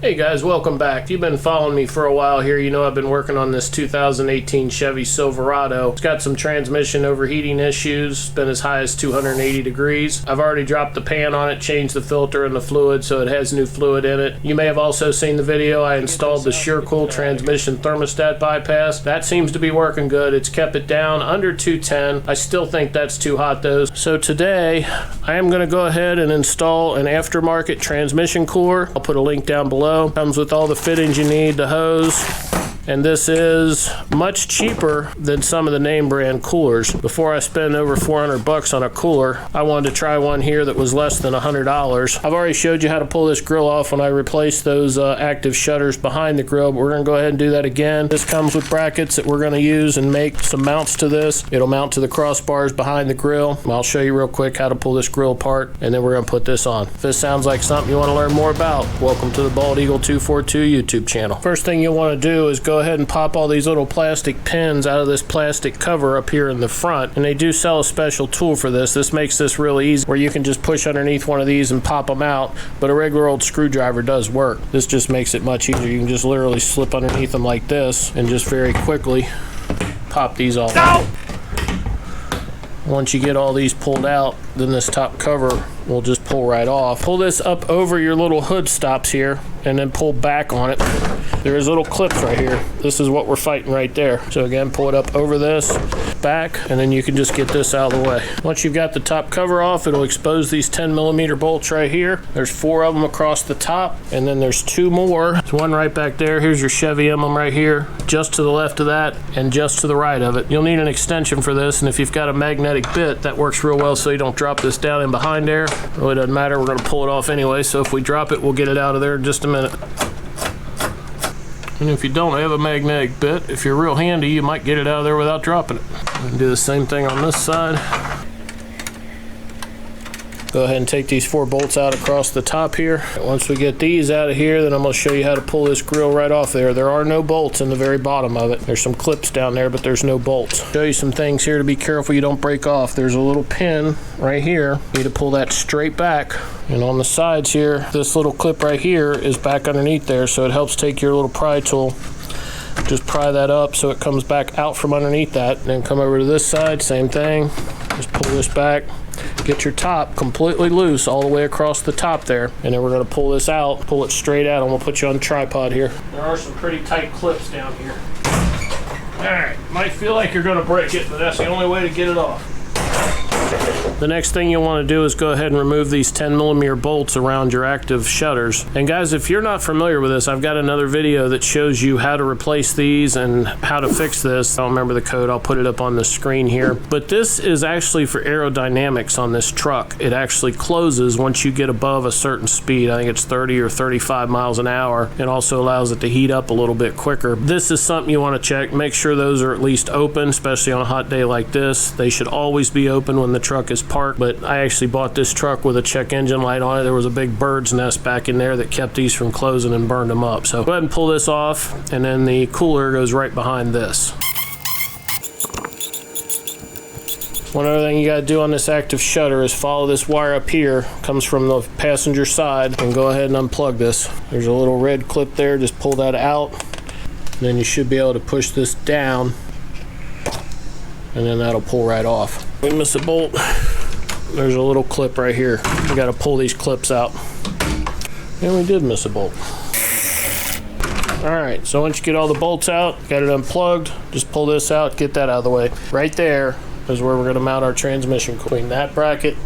Hey guys, welcome back. If you've been following me for a while here, you know I've been working on this 2018 Chevy Silverado. It's got some transmission overheating issues. It's been as high as 280 degrees. I've already dropped the pan on it, changed the filter and the fluid so it has new fluid in it. You may have also seen the video. I installed the SureCool transmission thermostat bypass. That seems to be working good. It's kept it down under 210. I still think that's too hot though. So today I am going to go ahead and install an aftermarket transmission cooler. I'll put a link down below. Comes with all the fittings you need, the hose, and this is much cheaper than some of the name brand coolers. Before I spend over 400 bucks on a cooler, I wanted to try one here that was less than $100. I've already showed you how to pull this grill off when I replaced those active shutters behind the grill, but we're going to go ahead and do that again. This comes with brackets that we're going to use and make some mounts to this. It'll mount to the crossbars behind the grill. I'll show you real quick how to pull this grill apart, and then we're going to put this on. If this sounds like something you want to learn more about, welcome to the Bald Eagle 242 YouTube channel. First thing you'll want to do is go ahead and pop all these little plastic pins out of this plastic cover up here in the front, and they do sell a special tool for this. This makes this really easy where you can just push underneath one of these and pop them out, but a regular old screwdriver does work. This just makes it much easier. You can just literally slip underneath them like this and just very quickly pop these all out. Once you get all these pulled out, then this top cover will just pull right off. Pull this up over your little hood stops here and then pull back on it. There's little clips right here. This is what we're fighting right there. So again, pull it up over this, back, and then you can just get this out of the way. Once you've got the top cover off, it'll expose these 10mm bolts right here. There's 4 of them across the top, and then there's 2 more. There's one right back there. Here's your Chevy emblem right here, just to the left of that and just to the right of it. You'll need an extension for this, and if you've got a magnetic bit, that works real well so you don't drop this down in behind there. It really doesn't matter. We're going to pull it off anyway, so if we drop it, we'll get it out of there in just a minute. And if you don't have a magnetic bit, if you're real handy, you might get it out of there without dropping it. We can do the same thing on this side. Go ahead and take these 4 bolts out across the top here. Once we get these out of here, then I'm going to show you how to pull this grill right off there. There are no bolts in the very bottom of it. There's some clips down there, but there's no bolts. Show you some things here to be careful you don't break off. There's a little pin right here. You need to pull that straight back. And on the sides here, this little clip right here is back underneath there, so it helps take your little pry tool. Just pry that up so it comes back out from underneath that. And then come over to this side, same thing. Just pull this back. Get your top completely loose all the way across the top there, and then we're going to pull this out, pull it straight out, and we'll put you on the tripod here. There are some pretty tight clips down here. Alright, might feel like you're going to break it, but that's the only way to get it off. The next thing you'll want to do is go ahead and remove these 10mm bolts around your active shutters. And guys, if you're not familiar with this, I've got another video that shows you how to replace these and how to fix this. I don't remember the code. I'll put it up on the screen here. But this is actually for aerodynamics on this truck. It actually closes once you get above a certain speed. I think it's 30 or 35 miles an hour. It also allows it to heat up a little bit quicker. This is something you want to check. Make sure those are at least open, especially on a hot day like this. They should always be open when the truck is parked, but I actually bought this truck with a check engine light on it. There was a big bird's nest back in there that kept these from closing and burned them up. So go ahead and pull this off, and then the cooler goes right behind this. One other thing you got to do on this active shutter is follow this wire up here, comes from the passenger side, and go ahead and unplug this. There's a little red clip there, just pull that out, and then you should be able to push this down, and then that'll pull right off. We miss a bolt. There's a little clip right here. We got to pull these clips out. And we did miss a bolt. Alright, so once you get all the bolts out, got it unplugged, just pull this out, get that out of the way. Right there is where we're going to mount our transmission between that bracket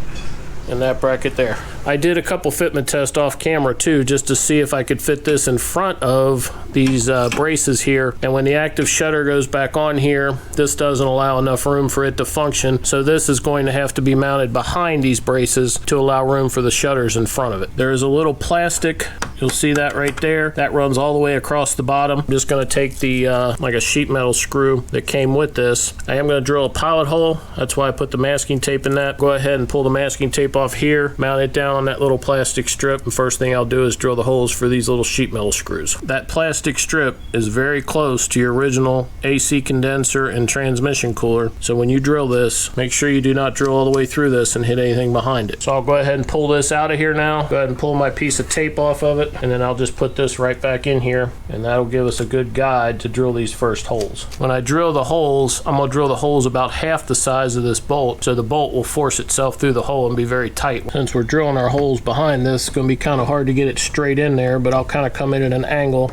and that bracket there. I did a couple fitment tests off camera too, just to see if I could fit this in front of these braces here. And when the active shutter goes back on here, this doesn't allow enough room for it to function. So this is going to have to be mounted behind these braces to allow room for the shutters in front of it. There is a little plastic, you'll see that right there. That runs all the way across the bottom. I'm just going to take the like a sheet metal screw that came with this. I am going to drill a pilot hole. That's why I put the masking tape in that. Go ahead and pull the masking tape off here, mount it down down on that little plastic strip, and first thing I'll do is drill the holes for these little sheet metal screws. That plastic strip is very close to your original AC condenser and transmission cooler, so when you drill this, make sure you do not drill all the way through this and hit anything behind it. So I'll go ahead and pull this out of here now. Go ahead and pull my piece of tape off of it, and then I'll just put this right back in here, and that'll give us a good guide to drill these first holes. When I drill the holes, I'm going to drill the holes about half the size of this bolt, so the bolt will force itself through the hole and be very tight. Since we're drilling our holes behind this, it's going to be kind of hard to get it straight in there, but I'll kind of come in at an angle.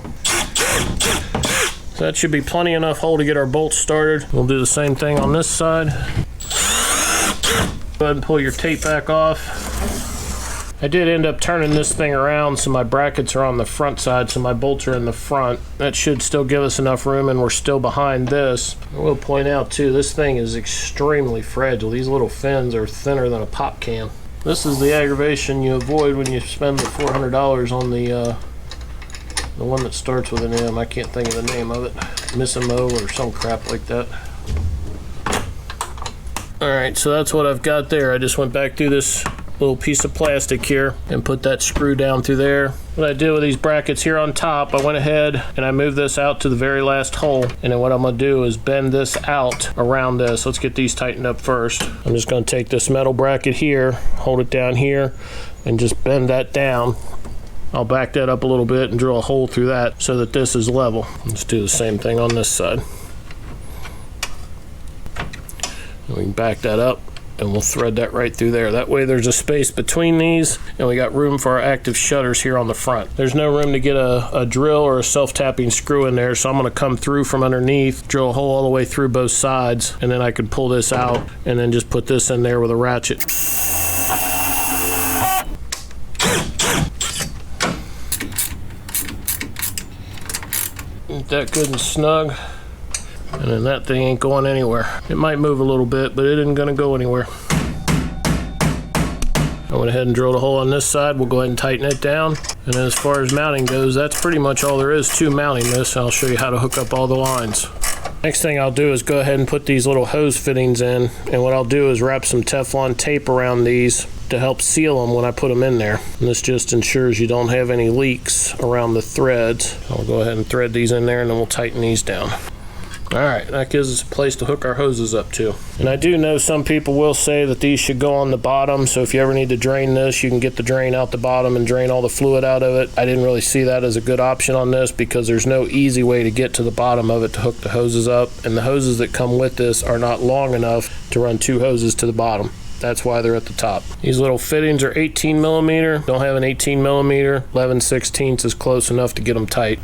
So that should be plenty enough hole to get our bolts started. We'll do the same thing on this side. Go ahead and pull your tape back off. I did end up turning this thing around so my brackets are on the front side, so my bolts are in the front. That should still give us enough room, and we're still behind this. I will point out too, this thing is extremely fragile. These little fins are thinner than a pop can. This is the aggravation you avoid when you spend the $400 on the one that starts with an M. I can't think of the name of it. Mishimoto or some crap like that. Alright, so that's what I've got there. I just went back through this little piece of plastic here and put that screw down through there. What I did with these brackets here on top, I went ahead and I moved this out to the very last hole, and then what I'm going to do is bend this out around this. Let's get these tightened up first. I'm just going to take this metal bracket here, hold it down here, and just bend that down. I'll back that up a little bit and drill a hole through that so that this is level. Let's do the same thing on this side. And we can back that up, and we'll thread that right through there. That way there's a space between these, and we got room for our active shutters here on the front. There's no room to get a drill or a self-tapping screw in there, so I'm going to come through from underneath, drill a hole all the way through both sides, and then I can pull this out and then just put this in there with a ratchet. Get that good and snug. And then that thing ain't going anywhere. It might move a little bit, but it isn't going to go anywhere. I went ahead and drilled a hole on this side. We'll go ahead and tighten it down. And then as far as mounting goes, that's pretty much all there is to mounting this. I'll show you how to hook up all the lines. Next thing I'll do is go ahead and put these little hose fittings in. And what I'll do is wrap some Teflon tape around these to help seal them when I put them in there. And this just ensures you don't have any leaks around the threads. I'll go ahead and thread these in there, and then we'll tighten these down. Alright, that gives us a place to hook our hoses up to. And I do know some people will say that these should go on the bottom, so if you ever need to drain this, you can get the drain out the bottom and drain all the fluid out of it. I didn't really see that as a good option on this because there's no easy way to get to the bottom of it to hook the hoses up, and the hoses that come with this are not long enough to run two hoses to the bottom. That's why they're at the top. These little fittings are 18 millimeter. Don't have an 18 millimeter. 11/16 is close enough to get them tight.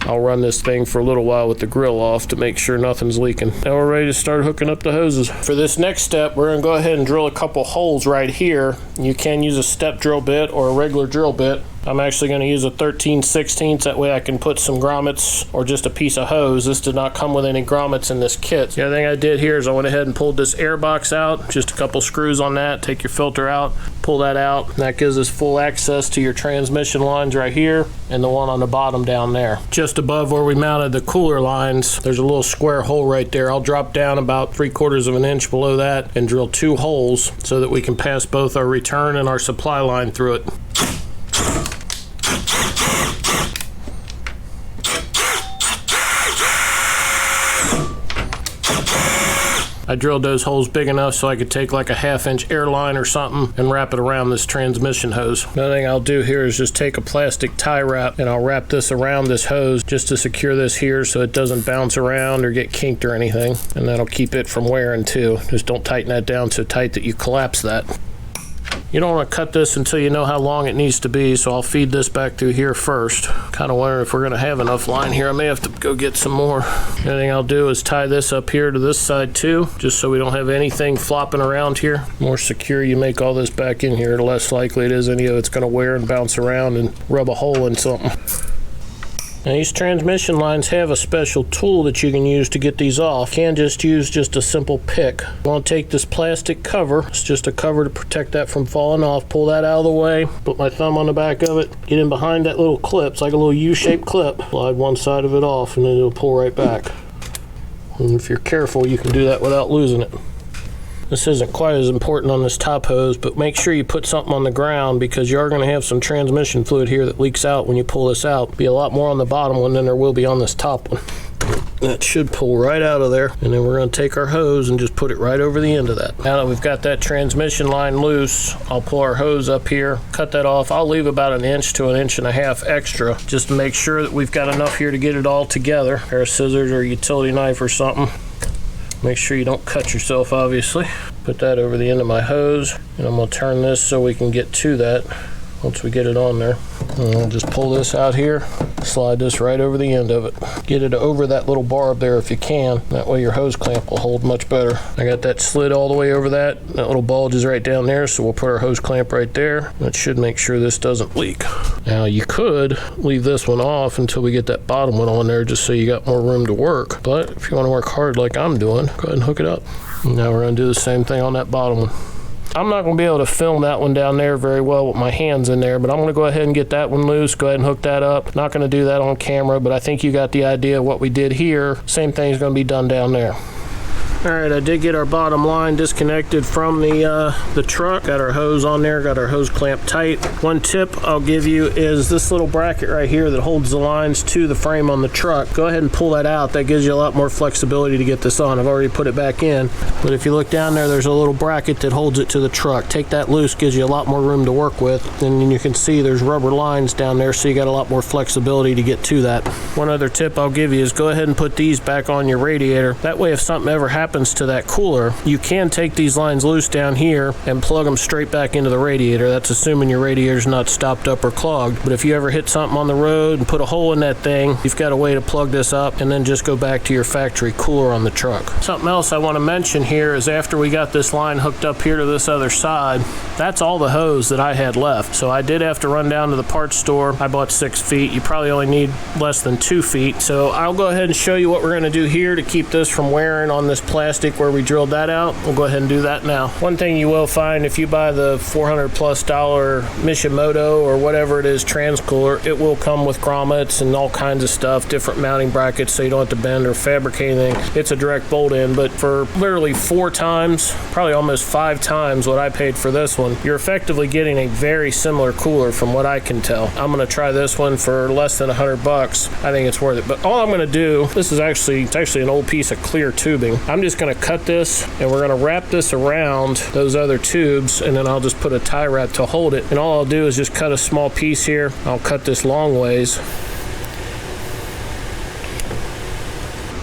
I'll run this thing for a little while with the grill off to make sure nothing's leaking. Now we're ready to start hooking up the hoses. For this next step, we're going to go ahead and drill a couple holes right here. You can use a step drill bit or a regular drill bit. I'm actually going to use a 13/16. That way I can put some grommets or just a piece of hose. This did not come with any grommets in this kit. The other thing I did here is I went ahead and pulled this air box out. Just a couple screws on that. Take your filter out, pull that out. And that gives us full access to your transmission lines right here and the one on the bottom down there. Just above where we mounted the cooler lines, there's a little square hole right there. I'll drop down about 3/4 of an inch below that and drill 2 holes so that we can pass both our return and our supply line through it. I drilled those holes big enough so I could take like a 1/2 inch air line or something and wrap it around this transmission hose. Another thing I'll do here is just take a plastic tie wrap and I'll wrap this around this hose just to secure this here so it doesn't bounce around or get kinked or anything. And that'll keep it from wearing too. Just don't tighten that down so tight that you collapse that. You don't want to cut this until you know how long it needs to be, so I'll feed this back through here first. Kind of wondering if we're going to have enough line here. I may have to go get some more. The other thing I'll do is tie this up here to this side too, just so we don't have anything flopping around here. The more secure you make all this back in here, the less likely it is any of it's going to wear and bounce around and rub a hole in something. Now these transmission lines have a special tool that you can use to get these off. You can just use just a simple pick. I want to take this plastic cover. It's just a cover to protect that from falling off. Pull that out of the way. Put my thumb on the back of it. Get in behind that little clip. It's like a little U-shaped clip. Slide one side of it off and then it'll pull right back. And if you're careful, you can do that without losing it. This isn't quite as important on this top hose, but make sure you put something on the ground because you are going to have some transmission fluid here that leaks out when you pull this out. Be a lot more on the bottom one than there will be on this top one. That should pull right out of there, and then we're going to take our hose and just put it right over the end of that. Now that we've got that transmission line loose, I'll pull our hose up here, cut that off. I'll leave about 1 inch to 1.5 inches extra just to make sure that we've got enough here to get it all together. A pair of scissors or a utility knife or something. Make sure you don't cut yourself, obviously. Put that over the end of my hose, and I'm going to turn this so we can get to that once we get it on there. And I'll just pull this out here, slide this right over the end of it. Get it over that little barb there if you can. That way your hose clamp will hold much better. I got that slid all the way over that. That little bulge is right down there, so we'll put our hose clamp right there. That should make sure this doesn't leak. Now you could leave this one off until we get that bottom one on there just so you got more room to work. But if you want to work hard like I'm doing, go ahead and hook it up. And now we're going to do the same thing on that bottom one. I'm not going to be able to film that one down there very well with my hands in there, but I'm going to go ahead and get that one loose, go ahead and hook that up. Not going to do that on camera, but I think you got the idea of what we did here. Same thing's going to be done down there. All right, I did get our bottom line disconnected from the truck. Got our hose on there, got our hose clamp tight. One tip I'll give you is this little bracket right here that holds the lines to the frame on the truck. Go ahead and pull that out. That gives you a lot more flexibility to get this on. I've already put it back in, but if you look down there, there's a little bracket that holds it to the truck. Take that loose, gives you a lot more room to work with. And you can see there's rubber lines down there, so you got a lot more flexibility to get to that. One other tip I'll give you is go ahead and put these back on your radiator. That way, if something ever happens to that cooler, you can take these lines loose down here and plug them straight back into the radiator. That's assuming your radiator's not stopped up or clogged. But if you ever hit something on the road and put a hole in that thing, you've got a way to plug this up and then just go back to your factory cooler on the truck. Something else I want to mention here is after we got this line hooked up here to this other side, that's all the hose that I had left. So I did have to run down to the parts store. I bought 6 feet. You probably only need less than 2 feet. So I'll go ahead and show you what we're going to do here to keep this from wearing on this plastic where we drilled that out. We'll go ahead and do that now. One thing you will find if you buy the $400+ Mishimoto or whatever it is trans cooler, it will come with grommets and all kinds of stuff, different mounting brackets so you don't have to bend or fabricate anything. It's a direct bolt in, but for literally 4 times, probably almost 5 times what I paid for this one, you're effectively getting a very similar cooler from what I can tell. I'm going to try this one for less than $100. I think it's worth it. But all I'm going to do, it's actually an old piece of clear tubing. I'm just going to cut this and we're going to wrap this around those other tubes, and then I'll just put a tie wrap to hold it. And all I'll do is just cut a small piece here. I'll cut this long ways.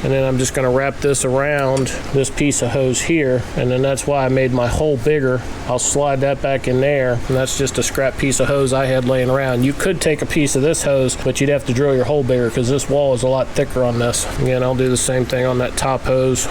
And then I'm just going to wrap this around this piece of hose here, and then that's why I made my hole bigger. I'll slide that back in there, and that's just a scrap piece of hose I had laying around. You could take a piece of this hose, but you'd have to drill your hole bigger because this wall is a lot thicker on this. Again, I'll do the same thing on that top hose.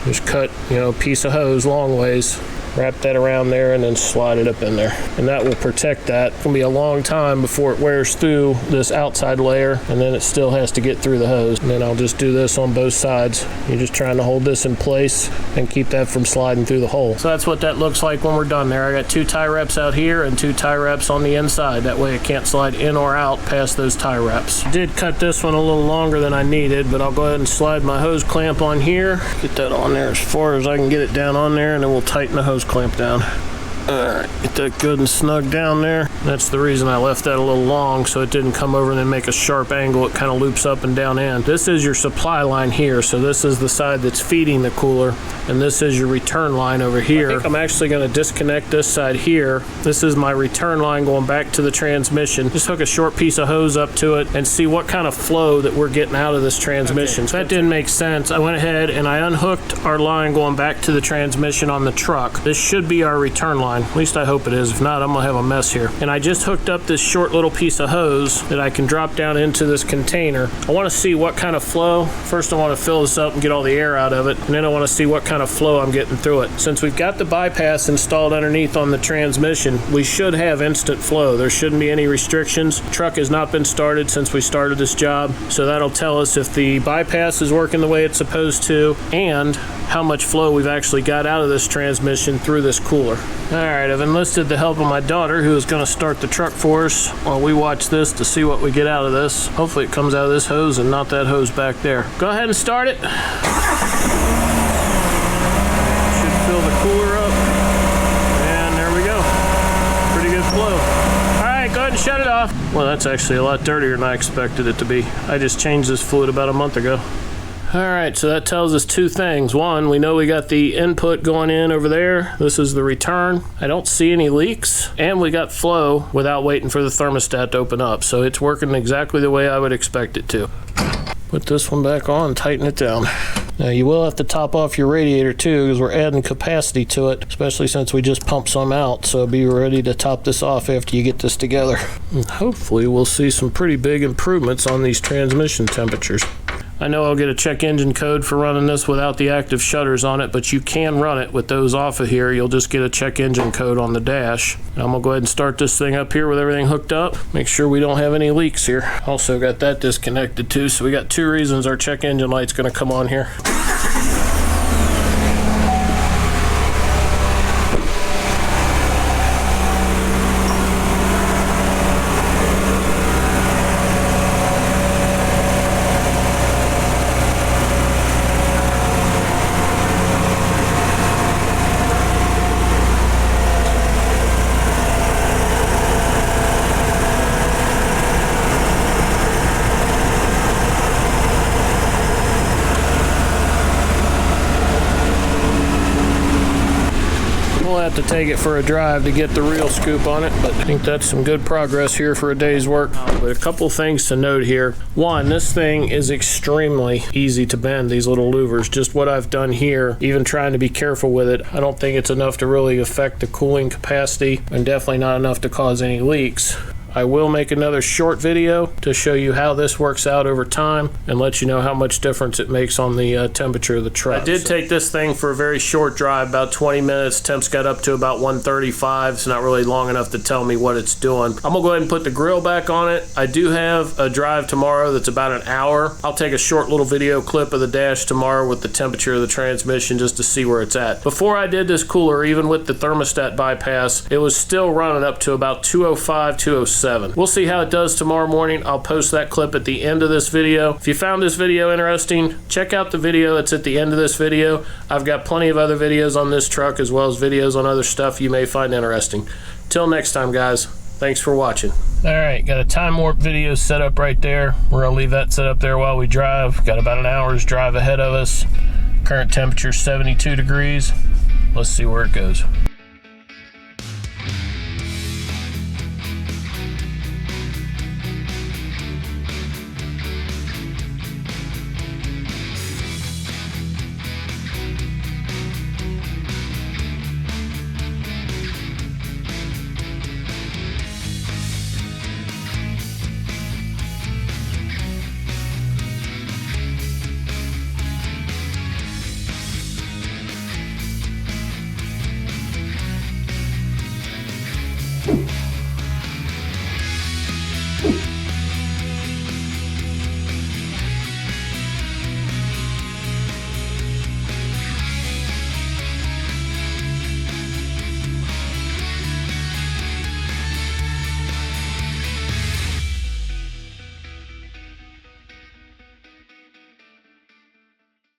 Just cut, a piece of hose long ways, wrap that around there, and then slide it up in there. And that will protect that. It's going to be a long time before it wears through this outside layer, and then it still has to get through the hose. And then I'll just do this on both sides. You're just trying to hold this in place and keep that from sliding through the hole. So that's what that looks like when we're done there. I got 2 tie wraps out here and 2 tie wraps on the inside. That way it can't slide in or out past those tie wraps. I did cut this one a little longer than I needed, but I'll go ahead and slide my hose clamp on here. Get that on there as far as I can get it down on there, and then we'll tighten the hose clamp down. Alright, get that good and snug down there. That's the reason I left that a little long, so it didn't come over and then make a sharp angle. It kind of loops up and down in. This is your supply line here, so this is the side that's feeding the cooler, and this is your return line over here. I think I'm actually going to disconnect this side here. This is my return line going back to the transmission. Just hook a short piece of hose up to it and see what kind of flow that we're getting out of this transmission. Okay. So that didn't make sense. I went ahead and I unhooked our line going back to the transmission on the truck. This should be our return line. At least I hope it is. If not, I'm gonna have a mess here. And I just hooked up this short little piece of hose that I can drop down into this container. I want to see what kind of flow. First, I want to fill this up and get all the air out of it, and then I want to see what kind of flow I'm getting through it. Since we've got the bypass installed underneath on the transmission, we should have instant flow. There shouldn't be any restrictions. The truck has not been started since we started this job, so that'll tell us if the bypass is working the way it's supposed to and how much flow we've actually got out of this transmission through this cooler. Alright, I've enlisted the help of my daughter, who is going to start the truck for us while we watch this to see what we get out of this. Hopefully it comes out of this hose and not that hose back there. Go ahead and start it. Should fill the off. Well, that's actually a lot dirtier than I expected it to be. I just changed this fluid about a month ago. All right, so that tells us two things. One, we know we got the input going in over there. This is the return. I don't see any leaks, and we got flow without waiting for the thermostat to open up. So it's working exactly the way I would expect it to. Put this one back on, tighten it down. Now you will have to top off your radiator too, because we're adding capacity to it, especially since we just pumped some out. So be ready to top this off after you get this together. And hopefully we'll see some pretty big improvements on these transmission temperatures. I know I'll get a check engine code for running this without the active shutters on it, but you can run it with those off of here. You'll just get a check engine code on the dash. And I'm gonna go ahead and start this thing up here with everything hooked up. Make sure we don't have any leaks here. Also got that disconnected too, so we got two reasons our check engine light's gonna come on here. We'll have to take it for a drive to get the real scoop on it, but I think that's some good progress here for a day's work. But a couple things to note here. One, this thing is extremely easy to bend, these little louvers. Just what I've done here, even trying to be careful with it, I don't think it's enough to really affect the cooling capacity, and definitely not enough to cause any leaks. I will make another short video to show you how this works out over time and let you know how much difference it makes on the temperature of the truck. I did take this thing for a very short drive, about 20 minutes. Temps got up to about 135. It's not really long enough to tell me what it's doing. I'm gonna go ahead and put the grill back on it. I do have a drive tomorrow that's about an hour. I'll take a short little video clip of the dash tomorrow with the temperature of the transmission just to see where it's at. Before I did this cooler, even with the thermostat bypass, it was still running up to about 205, 207. We'll see how it does tomorrow morning. I'll post that clip at the end of this video. If you found this video interesting, check out the video that's at the end of this video. I've got plenty of other videos on this truck as well as videos on other stuff you may find interesting. Till next time, guys, thanks for watching. All right, got a time warp video set up right there. We're gonna leave that set up there while we drive. Got about an hour's drive ahead of us. Current temperature 72 degrees. Let's see where it goes.